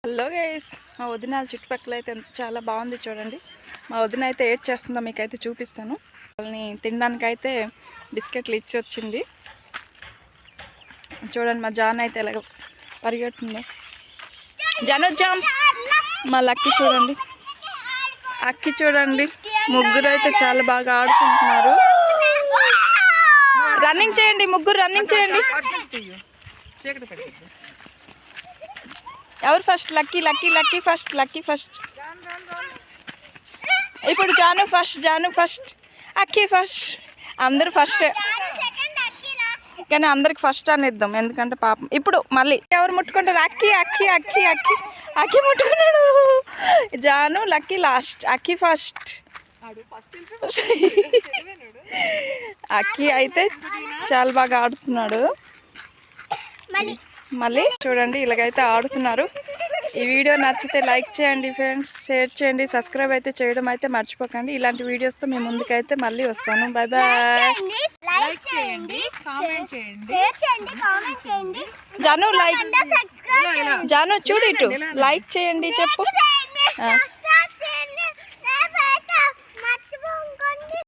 Hello guys, మా వదిన చుట్టుపక్కల అయితే చాలా బాగుంది చూడండి. మా వదిన అయితే ఏడ్ చేస్తుందో మీకైతే చూపిస్తాను. వాళ్ళని తినడానికైతే బిస్కెట్లు ఇచ్చి వచ్చింది చూడండి. మా జాన్ అయితే ఎలాగ పరిగెడుతుందో. జనుజామ్ మా లక్కీ చూడండి, అక్కి చూడండి. ముగ్గురు అయితే చాలా బాగా ఆడుకుంటున్నారు. రన్నింగ్ చేయండి, ముగ్గురు రన్నింగ్ చేయండి. ఎవరు first? Lucky lucky lucky first, lucky first. ఇప్పుడు జాను ఫస్ట్, అక్కీ ఫస్ట్. అందరు ఫస్ట్, కానీ అందరికి ఫస్ట్ అనేద్దాం ఎందుకంటే పాపం. ఇప్పుడు మళ్ళీ ఎవరు ముట్టుకుంటారు? అక్కీ అక్కీ అక్కీ అక్కీ అక్కీ ముట్టుకున్నాడు. Janu lucky last, అక్కీ first. అక్కీ అయితే చాలా బాగా ఆడుతున్నాడు. మళ్ళీ చూడండి, ఇలాగైతే ఆడుతున్నారు. ఈ వీడియో నచ్చితే లైక్ చేయండి ఫ్రెండ్స్, షేర్ చేయండి, సబ్స్క్రైబ్ అయితే చేయడం అయితే మర్చిపోకండి. ఇలాంటి వీడియోస్తో మీ ముందుకైతే మళ్ళీ వస్తాను. Bye bye. జాను లైక్, జాను చూడు ఇటు లైక్ చేయండి చెప్పు.